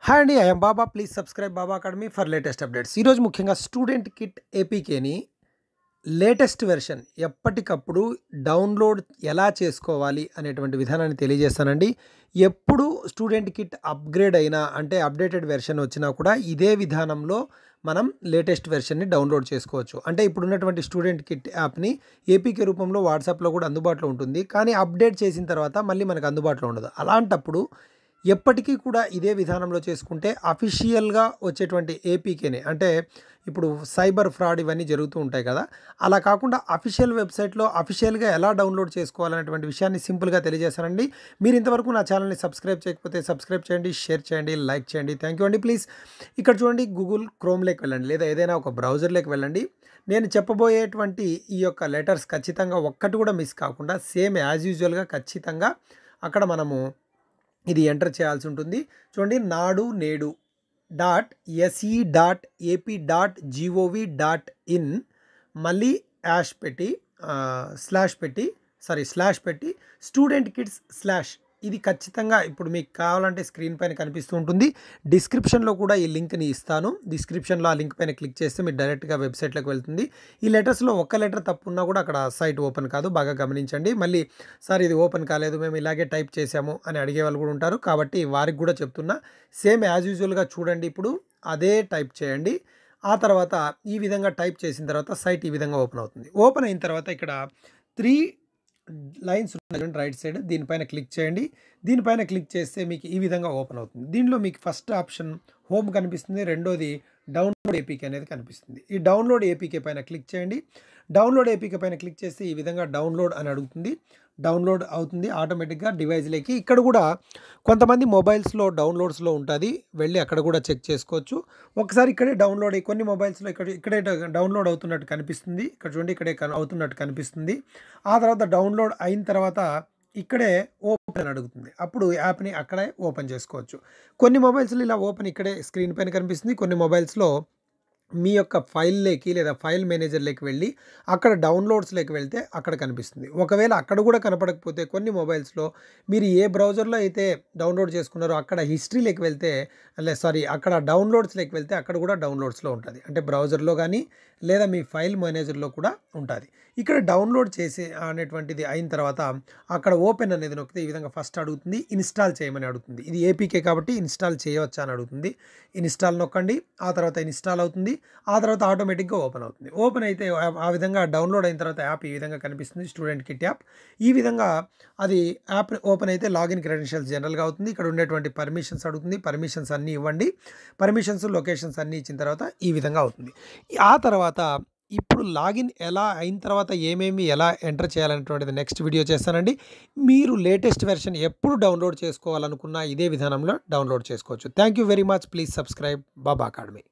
Hi అండి, I'm Baba. Please subscribe Baba academy for latest updates. ఈరోజు ముఖ్యంగా student kit ఏపీకేని latest version ఎప్పటికప్పుడు download ఎలా చేసుకోవాలి అనేటువంటి విధానాన్ని తెలియజేస్తానండి. ఎప్పుడు స్టూడెంట్ కిట్ అప్గ్రేడ్ అయినా అంటే అప్డేటెడ్ వెర్షన్ వచ్చినా కూడా ఇదే విధానంలో మనం లేటెస్ట్ వెర్షన్ని డౌన్లోడ్ చేసుకోవచ్చు. అంటే ఇప్పుడున్నటువంటి స్టూడెంట్ కిట్ యాప్ని ఏపీకే రూపంలో వాట్సాప్లో కూడా అందుబాటులో ఉంటుంది. కానీ అప్డేట్ చేసిన తర్వాత మళ్ళీ మనకు అందుబాటులో ఉండదు. అలాంటప్పుడు ఎప్పటికీ కూడా ఇదే విధానంలో చేసుకుంటే అఫీషియల్గా వచ్చేటువంటి ఏపీకేనే, అంటే ఇప్పుడు సైబర్ ఫ్రాడ్ ఇవన్నీ జరుగుతూ ఉంటాయి కదా, అలా కాకుండా అఫీషియల్ వెబ్సైట్లో అఫీషియల్గా ఎలా డౌన్లోడ్ చేసుకోవాలనేటువంటి విషయాన్ని సింపుల్గా తెలియజేస్తానండి. మీరు ఇంతవరకు నా ఛానల్ని సబ్స్క్రైబ్ చేయకపోతే సబ్స్క్రైబ్ చేయండి, షేర్ చేయండి, లైక్ చేయండి. థ్యాంక్ యూ అండి. ప్లీజ్ ఇక్కడ చూడండి, గూగుల్ క్రోమ్లోకి వెళ్ళండి లేదా ఏదైనా ఒక బ్రౌజర్లోకి వెళ్ళండి. నేను చెప్పబోయేటువంటి ఈ యొక్క లెటర్స్ ఖచ్చితంగా ఒక్కటి కూడా మిస్ కాకుండా సేమ్ యాజ్ యూజువల్గా ఖచ్చితంగా అక్కడ మనము ఇది ఎంటర్ చేయాల్సి ఉంటుంది. చూడండి, నాడు నేడు .se.ap.gov.in మళ్ళీ స్లాష్ పెట్టి స్టూడెంట్ కిడ్స్ స్లాష్, ఇది ఖచ్చితంగా ఇప్పుడు మీకు కావాలంటే స్క్రీన్ పైన కనిపిస్తూ ఉంటుంది. డిస్క్రిప్షన్లో కూడా ఈ లింక్ని ఇస్తాను. డిస్క్రిప్షన్లో ఆ లింక్ పైన క్లిక్ చేస్తే మీరు డైరెక్ట్గా వెబ్సైట్లోకి వెళ్తుంది. ఈ లెటర్స్లో ఒక్క లెటర్ తప్పు ఉన్నా కూడా అక్కడ సైట్ ఓపెన్ కాదు, బాగా గమనించండి. మళ్ళీ సార్ ఇది ఓపెన్ కాలేదు, మేము ఇలాగే టైప్ చేసాము అని అడిగే వాళ్ళు కూడా ఉంటారు. కాబట్టి వారికి కూడా చెప్తున్నా, సేమ్ యాజ్ యూజువల్గా చూడండి. ఇప్పుడు అదే టైప్ చేయండి. ఆ తర్వాత ఈ విధంగా టైప్ చేసిన తర్వాత సైట్ ఈ విధంగా ఓపెన్ అవుతుంది. ఓపెన్ అయిన తర్వాత ఇక్కడ 3 లైన్స్ ఉన్నాయి రైట్ సైడ్, దీనిపైన క్లిక్ చేయండి. దీనిపైన క్లిక్ చేస్తే మీకు ఈ విధంగా ఓపెన్ అవుతుంది. దీనిలో మీకు ఫస్ట్ ఆప్షన్ హోమ్ కనిపిస్తుంది, రెండోది డౌన్లోడ్ ఏపీకే అనేది కనిపిస్తుంది. ఈ డౌన్లోడ్ ఏపీకే పైన క్లిక్ చేయండి. డౌన్లోడ్ ఏపీకే పైన క్లిక్ చేస్తే ఈ విధంగా డౌన్లోడ్ అని అడుగుతుంది. డౌన్లోడ్ అవుతుంది ఆటోమేటిక్గా డివైస్లోకి. ఇక్కడ కూడా కొంతమంది మొబైల్స్లో డౌన్లోడ్స్లో ఉంటుంది, వెళ్ళి అక్కడ కూడా చెక్ చేసుకోవచ్చు. ఒకసారి ఇక్కడే డౌన్లోడ్ అయ్యి కొన్ని మొబైల్స్లో ఇక్కడే డౌన్లోడ్ అవుతున్నట్టు కనిపిస్తుంది. ఇక్కడ చూడండి, ఇక్కడే అవుతున్నట్టు కనిపిస్తుంది. ఆ తర్వాత డౌన్లోడ్ అయిన తర్వాత ఇక్కడే ఓపెన్ అడుగుతుంది. అప్పుడు యాప్ని అక్కడే ఓపెన్ చేసుకోవచ్చు. కొన్ని మొబైల్స్లో ఇలా ఓపెన్ ఇక్కడే స్క్రీన్ పైన కనిపిస్తుంది. కొన్ని మొబైల్స్లో మీ యొక్క ఫైల్లోకి లేదా ఫైల్ మేనేజర్లోకి వెళ్ళి అక్కడ డౌన్లోడ్స్లోకి వెళ్తే అక్కడ కనిపిస్తుంది. ఒకవేళ అక్కడ కూడా కనపడకపోతే కొన్ని మొబైల్స్లో మీరు ఏ బ్రౌజర్లో అయితే డౌన్లోడ్ చేసుకున్నారో అక్కడ హిస్టరీలోకి వెళ్తే అక్కడ డౌన్లోడ్స్లోకి వెళ్తే అక్కడ కూడా డౌన్లోడ్స్లో ఉంటుంది. అంటే బ్రౌజర్లో కానీ లేదా మీ ఫైల్ మేనేజర్లో కూడా ఉంటుంది. ఇక్కడ డౌన్లోడ్ చేసి అనేటువంటిది అయిన తర్వాత అక్కడ ఓపెన్ అనేది నొక్కితే ఈ విధంగా ఫస్ట్ అడుగుతుంది, ఇన్స్టాల్ చేయమని అడుగుతుంది. ఇది ఏపీకే కాబట్టి ఇన్స్టాల్ చేయవచ్చా అని అడుగుతుంది. ఇన్స్టాల్ నొక్కండి. ఆ తర్వాత ఇన్స్టాల్ అవుతుంది. ఆ తర్వాత ఆటోమేటిక్గా ఓపెన్ అవుతుంది. ఓపెన్ అయితే ఆ విధంగా డౌన్లోడ్ అయిన తర్వాత యాప్ ఈ విధంగా కనిపిస్తుంది, స్టూడెంట్ కిట్ యాప్. ఈ విధంగా అది యాప్ ఓపెన్ అయితే లాగిన్ క్రెడెన్షియల్స్ జనరల్గా అవుతుంది. ఇక్కడ ఉండేటువంటి పర్మిషన్స్ అడుగుతుంది. పర్మిషన్స్ అన్నీ ఇవ్వండి. పర్మిషన్స్ లొకేషన్స్ అన్నీ ఇచ్చిన తర్వాత ఈ విధంగా అవుతుంది. ఆ తర్వాత ఇప్పుడు లాగిన్ ఎలా అయిన తర్వాత ఏమేమి ఎలా ఎంటర్ చేయాలనేటువంటిది నెక్స్ట్ వీడియో చేస్తానండి. మీరు లేటెస్ట్ వెర్షన్ ఎప్పుడు డౌన్లోడ్ చేసుకోవాలనుకున్నా ఇదే విధానంలో డౌన్లోడ్ చేసుకోవచ్చు. Thank you very much. Please subscribe Baba academy.